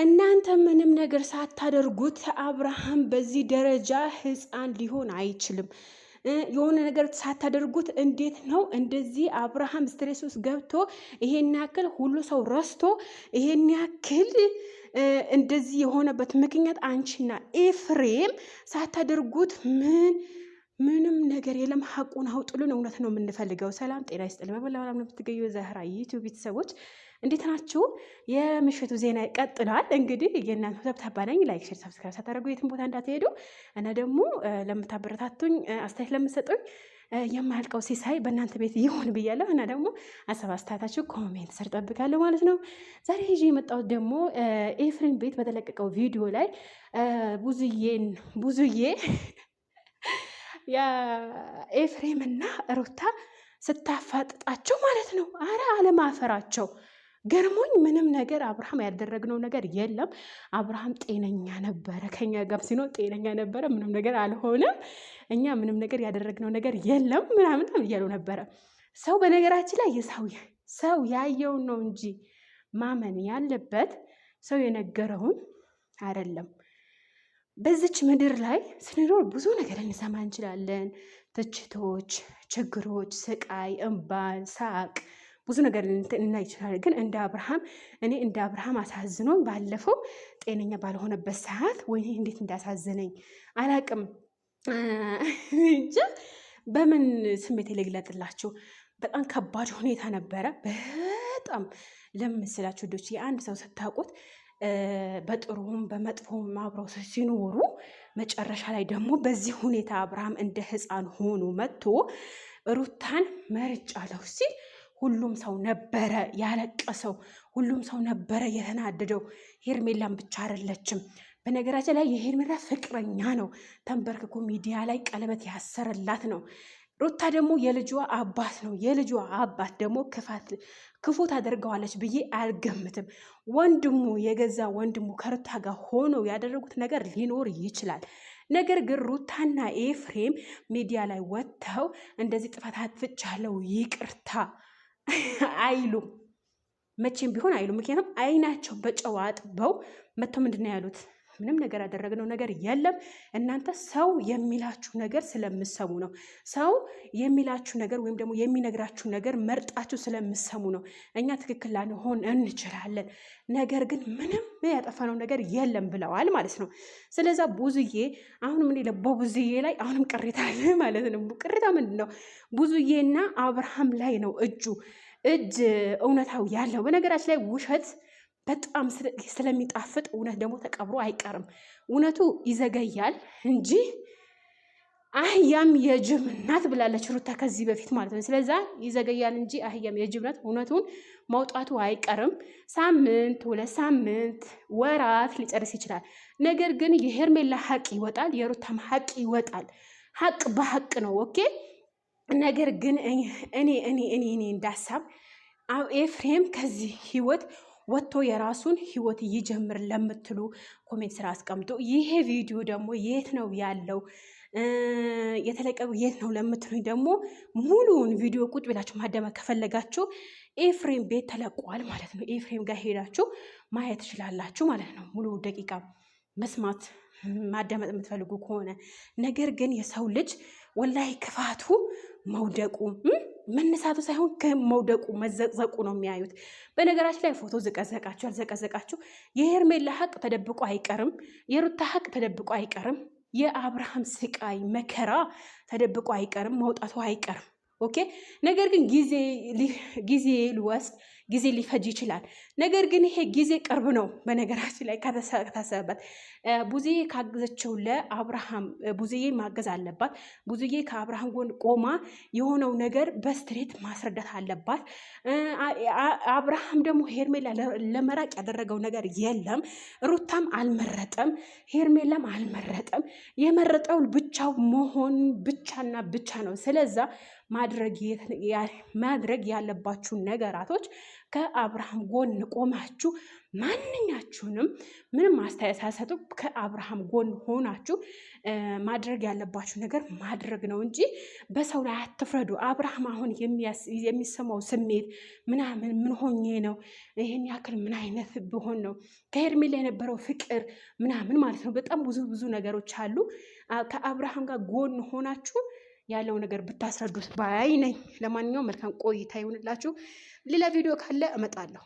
እናንተ ምንም ነገር ሳታደርጉት አብርሃም በዚህ ደረጃ ህፃን ሊሆን አይችልም። የሆነ ነገር ሳታደርጉት እንዴት ነው እንደዚህ አብርሃም ስትሬስ ውስጥ ገብቶ ይሄን ያክል ሁሉ ሰው ረስቶ ይሄን ያክል እንደዚህ የሆነበት ምክንያት አንቺና ኤፍሬም ሳታደርጉት ምንም ነገር የለም። ሀቁን አውጥሉን። እውነት ነው የምንፈልገው። ሰላም ጤና ይስጥልኝ። በመላው ዓለም የምትገኙ የዛህራ ዩቲዩብ ቤተሰቦች እንዴት ናችሁ? የምሽቱ ዜና ይቀጥላል። እንግዲህ የእናንተ ተብታባ ነኝ። ላይክ፣ ሼር፣ ሰብስክራይብ ሳታደርጉ የትም ቦታ እንዳትሄዱ እና ደግሞ ለምታበረታቱኝ አስተያየት ለምትሰጡኝ የማያልቀው ሲሳይ በእናንተ ቤት ይሁን ብያለሁ እና ደግሞ ሀሳብ አስተያየታችሁ ኮሜንት ስር ጠብቃለሁ ማለት ነው። ዛሬ ይዤ የመጣሁት ደግሞ ኤፍሬም ቤት በተለቀቀው ቪዲዮ ላይ ብዙዬ የኤፍሬም እና ሩታ ስታፋጥጣቸው ማለት ነው። አረ አለማፈራቸው ገርሞኝ። ምንም ነገር አብርሃም ያደረግነው ነገር የለም። አብርሃም ጤነኛ ነበረ፣ ከኛ ጋር ሲኖር ጤነኛ ነበረ። ምንም ነገር አልሆነም። እኛ ምንም ነገር ያደረግነው ነገር የለም ምናምን እያሉ ነበረ። ሰው በነገራችን ላይ ሰው ያየውን ነው እንጂ ማመን ያለበት ሰው የነገረውን አይደለም። በዚች ምድር ላይ ስንኖር ብዙ ነገር እንሰማ እንችላለን። ትችቶች፣ ችግሮች፣ ስቃይ፣ እንባ፣ ሳቅ፣ ብዙ ነገር ልናይ ይችላል። ግን እንደ አብርሃም አሳዝኖኝ ባለፈው ጤነኛ ባልሆነበት ሰዓት ወይ እንዴት እንዳሳዘነኝ አላቅም እንጂ በምን ስሜት ልግለጥላችሁ። በጣም ከባድ ሁኔታ ነበረ። በጣም ለምስላችሁ ዶች የአንድ ሰው ስታውቁት በጥሩም በመጥፎም አብረው ሲኖሩ መጨረሻ ላይ ደግሞ በዚህ ሁኔታ አብርሃም እንደ ሕፃን ሆኖ መጥቶ ሩታን መርጫለሁ ሲል ሁሉም ሰው ነበረ ያለቀሰው፣ ሁሉም ሰው ነበረ የተናደደው። ሄርሜላን ብቻ አይደለችም። በነገራችን ላይ የሄርሜላ ፍቅረኛ ነው ተንበርክኮ ሚዲያ ላይ ቀለበት ያሰረላት ነው። ሩታ ደግሞ የልጇ አባት ነው። የልጇ አባት ደግሞ ክፉ ታደርገዋለች ብዬ አልገምትም። ወንድሙ የገዛ ወንድሙ ከሩታ ጋር ሆኖ ያደረጉት ነገር ሊኖር ይችላል። ነገር ግን ሩታና ኤፍሬም ሚዲያ ላይ ወጥተው እንደዚህ ጥፋት አጥፍቻለሁ ይቅርታ አይሉም። መቼም ቢሆን አይሉም። ምክንያቱም አይናቸው በጨዋ አጥበው መጥተው ምንድን ነው ያሉት? ምንም ነገር ያደረግነው ነገር የለም። እናንተ ሰው የሚላችሁ ነገር ስለምሰሙ ነው። ሰው የሚላችሁ ነገር ወይም ደግሞ የሚነግራችሁ ነገር መርጣችሁ ስለምሰሙ ነው። እኛ ትክክል ላንሆን እንችላለን፣ ነገር ግን ምንም ያጠፋነው ነገር የለም ብለዋል ማለት ነው። ስለዛ ብዙዬ አሁንም እኔ በቡዝዬ ላይ አሁንም ቅሬታ አለ ማለት ነው። ቅሬታ ምንድን ነው? ብዙዬና አብርሃም ላይ ነው እጅ እውነታው ያለው። በነገራችን ላይ ውሸት በጣም ስለሚጣፍጥ እውነት ደግሞ ተቀብሮ አይቀርም። እውነቱ ይዘገያል እንጂ አህያም የጅብ ናት ብላለች ሩታ ከዚህ በፊት ማለት ነው። ስለዛ ይዘገያል እንጂ አህያም የጅብ ናት። እውነቱን መውጣቱ አይቀርም። ሳምንት፣ 2 ሳምንት፣ ወራት ሊጨርስ ይችላል። ነገር ግን የሄርሜላ ሀቅ ይወጣል፣ የሩታም ሀቅ ይወጣል። ሀቅ በሀቅ ነው። ኦኬ። ነገር ግን እኔ እንዳሳብ ኤፍሬም ከዚህ ህይወት ወጥቶ የራሱን ህይወት ይጀምር ለምትሉ ኮሜንት ስራ አስቀምጡ። ይሄ ቪዲዮ ደግሞ የት ነው ያለው የተለቀቀው የት ነው ለምትሉኝ ደግሞ ሙሉውን ቪዲዮ ቁጭ ብላችሁ ማዳመጥ ከፈለጋችሁ ኤፍሬም ቤት ተለቋል ማለት ነው። ኤፍሬም ጋር ሄዳችሁ ማየት ትችላላችሁ ማለት ነው። ሙሉ ደቂቃ መስማት ማዳመጥ የምትፈልጉ ከሆነ። ነገር ግን የሰው ልጅ ወላይ ክፋቱ መውደቁ መነሳቱ ሳይሆን ከመውደቁ መዘቅዘቁ ነው የሚያዩት። በነገራችን ላይ ፎቶ ዘቀዘቃችሁ አልዘቀዘቃችሁ የሄርሜላ ሀቅ ተደብቆ አይቀርም። የሩታ ሀቅ ተደብቆ አይቀርም። የአብርሃም ስቃይ መከራ ተደብቆ አይቀርም፣ መውጣቱ አይቀርም። ኦኬ። ነገር ግን ጊዜ ሊወስድ ጊዜ ሊፈጅ ይችላል። ነገር ግን ይሄ ጊዜ ቅርብ ነው። በነገራችን ላይ ከታሰበበት ብዙዬ ካገዘችው ለአብርሃም ብዙዬ ማገዝ አለባት። ብዙዬ ከአብርሃም ጎን ቆማ የሆነው ነገር በስትሬት ማስረዳት አለባት። አብርሃም ደግሞ ሄርሜላ ለመራቅ ያደረገው ነገር የለም። ሩታም አልመረጠም፣ ሄርሜላም አልመረጠም። የመረጠው ብቻው መሆን ብቻና ብቻ ነው። ስለዛ ማድረግ ያለባችሁን ነገራቶች ከአብርሃም ጎን ቆማችሁ ማንኛችሁንም ምንም አስተያየት ሳትሰጡ ከአብርሃም ጎን ሆናችሁ ማድረግ ያለባችሁ ነገር ማድረግ ነው እንጂ በሰው ላይ አትፍረዱ። አብርሃም አሁን የሚሰማው ስሜት ምናምን ምን ሆኜ ነው ይህን ያክል ምን አይነት ብሆን ነው ከሄርሜላ የነበረው ፍቅር ምናምን ማለት ነው። በጣም ብዙ ነገሮች አሉ። ከአብርሃም ጋር ጎን ሆናችሁ ያለው ነገር ብታስረዱት ባይ ነኝ። ለማንኛውም መልካም ቆይታ ይሁንላችሁ። ሌላ ቪዲዮ ካለ እመጣለሁ።